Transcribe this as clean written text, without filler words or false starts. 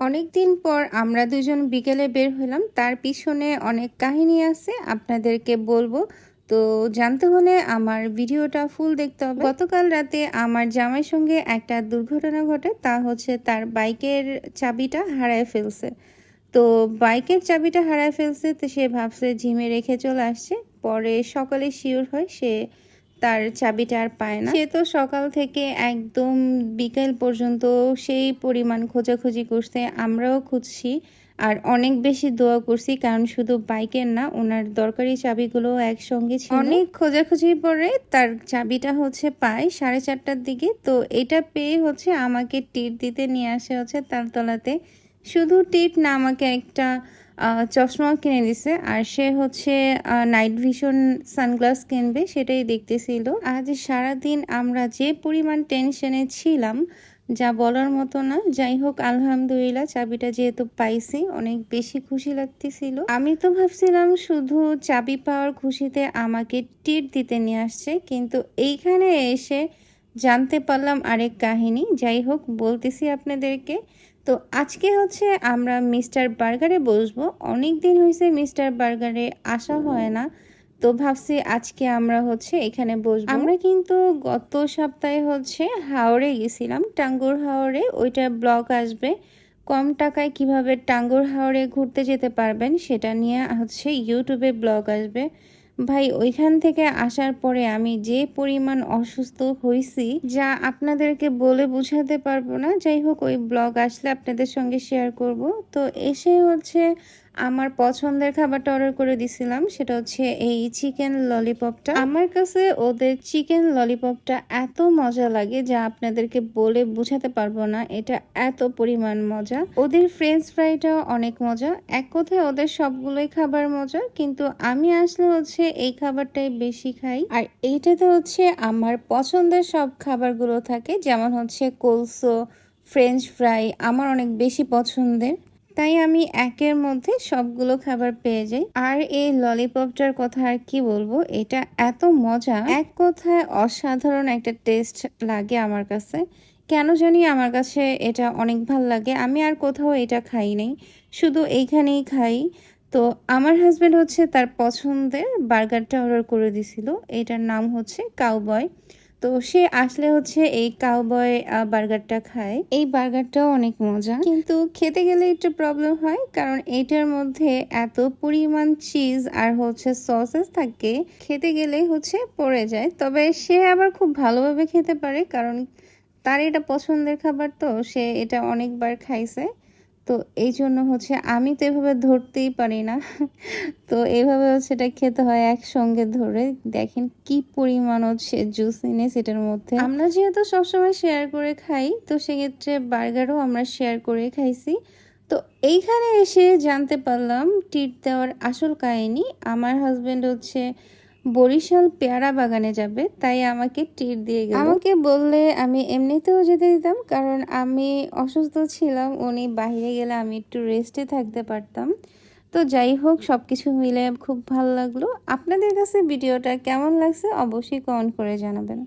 অনেকদিন পর আমরা দুজন বিকেলে বের হলাম। তার পিছনে অনেক কাহিনী আছে, আপনাদেরকে বলবো। তো জানতে হলে আমার ভিডিওটা ফুল দেখতে হবে। গতকাল রাতে আমার জামাইয়ের সঙ্গে একটা দুর্ঘটনা ঘটে। তা হচ্ছে তার বাইকের চাবিটা হারায় ফেলছে। তো বাইকের চাবিটা হারায় ফেলছে, তো সে ভাবছে জিমে রেখে চলে আসছে। পরে সকালে শিওর হয় সে তার চাবিটা আর পায় না। সে তো সকাল থেকে একদম বিকেল পর্যন্ত সেই পরিমাণ খোঁজাখুঁজি করছে, আমরাও খুঁজছি আর অনেক বেশি দোয়া করছি, কারণ শুধু বাইকের না, ওনার দরকারি চাবিগুলো একসঙ্গে ছিল। অনেক খোঁজাখুঁজির পরে তার চাবিটা হচ্ছে পায় 4:30টার দিকে। তো এটা পেয়ে হচ্ছে আমাকে টিট দিতে নিয়ে আসে হচ্ছে তালতলাতে। শুধু টিট না, আমাকে একটা চশমাও কিনে দিছে। আর সে হচ্ছে নাইট ভিশন সানগ্লাস কিনবে, সেটাই দেখতেছিল। আজ সারাদিন আমরা যে পরিমাণ টেনশনে ছিলাম যা বলার মতো না। যাই হোক, আলহামদুলিল্লাহ চাবিটা যেহেতু পাইছি অনেক বেশি খুশি লাগতেছিল। আমি তো ভাবছিলাম শুধু চাবি পাওয়ার খুশিতে আমাকে টিট দিতে নিয়ে আসছে, কিন্তু এইখানে এসে জানতে পারলাম আরেক কাহিনী। যাই হোক, বলতেছি আপনাদেরকে। তো আজকে হচ্ছে আমরা মিস্টার বার্গারে বসবো। অনেক দিন হয়েছে মিস্টার বার্গারে আসা হয় না, তো ভাবছি আজকে আমরা হচ্ছে এখানে বসবো। আমরা কিন্তু গত সপ্তাহে হচ্ছে হাওড়ে গেছিলাম, টাঙ্গুর হাওড়ে। ওইটার ব্লগ আসবে। কম টাকায় কিভাবে টাঙ্গুর হাওড়ে ঘুরতে যেতে পারবেন সেটা নিয়ে হচ্ছে ইউটিউবে ব্লগ আসবে। ভাই, ওইখান থেকে আসার পরে আমি যে পরিমাণ অসুস্থ হয়েছি যা আপনাদেরকে বলে বোঝাতে পারবো না। যাই হোক, ওই ব্লগ আসলে আপনাদের সঙ্গে শেয়ার করব। তো এসে হচ্ছে আমার পছন্দের খাবারটা অর্ডার করে দিছিলাম, সেটা হচ্ছে এই চিকেন ললিপপটা। আমার কাছে ওদের চিকেন ললিপপটা এত মজা লাগে যা আপনাদেরকে বলে বোঝাতে পারবো না। এটা এত পরিমাণ মজা। ওদের ফ্রেঞ্চ ফ্রাইটাও অনেক মজা। এক কথায় ওদের সবগুলোই খাবার মজা, কিন্তু আমি আসলে হচ্ছে এই খাবারটাই বেশি খাই। আর এইটাতে হচ্ছে আমার পছন্দের সব খাবারগুলো থাকে, যেমন হচ্ছে কোলসো, ফ্রেঞ্চ ফ্রাই আমার অনেক বেশি পছন্দের। তাই আমি একের মধ্যে সবগুলো খাবার পেয়ে যাই। আর এই ললিপপটার কথা আর কি বলবো, এটা এত মজা, এক কথায় অসাধারণ একটা টেস্ট লাগে আমার কাছে। কেন জানি আমার কাছে এটা অনেক ভাল লাগে। আমি আর কোথাও এটা খাই নাই, শুধু এইখানেই খাই। তো আমার হাজব্যান্ড হচ্ছে তার পছন্দের বার্গারটা অর্ডার করে দিছিল। এটার নাম হচ্ছে কাউবয়। তো সে আসলে হচ্ছে এই কাউবয় বার্গারটা খায়। এই বার্গারটাও অনেক মজা, কিন্তু খেতে গেলে একটু প্রবলেম হয়, কারণ এটার মধ্যে এত পরিমাণ চিজ আর হচ্ছে সসেস থাকে, খেতে গেলে হচ্ছে পড়ে যায়। তবে সে আবার খুব ভালোভাবে খেতে পারে, কারণ তার এটা পছন্দের খাবার, তো সে এটা অনেকবার খাইছে। তো এই জন্য হচ্ছে আমি তো এভাবে ধরতেই পারি না। তো এইভাবে হচ্ছে এটা খেতে হয় একসঙ্গে ধরে। দেখেন কি পরিমাণ হচ্ছে জুসিনেস এটার মধ্যে। আমরা যেহেতু সবসময় শেয়ার করে খাই, তো সেক্ষেত্রে বার্গারও আমরা শেয়ার করে খাইছি। তো এইখানে এসে জানতে পারলাম ট্রিট দেওয়ার আসল কাহিনী। আমার হাজবেন্ড হচ্ছে বরিশাল পেয়ারা বাগানে যাবে, তাই আমাকে ট্রিট দিয়ে গেল। আমাকে বললে আমি এমনিতেও যেতে দিতাম, কারণ আমি অসুস্থ ছিলাম। উনি বাইরে গেলে আমি একটু রেস্টে থাকতে পারতাম। তো যাই হোক, সবকিছু মিলে খুব ভালো লাগলো। আপনাদের কাছে ভিডিওটা কেমন লাগছে অবশ্যই কমেন্ট করে জানাবেন।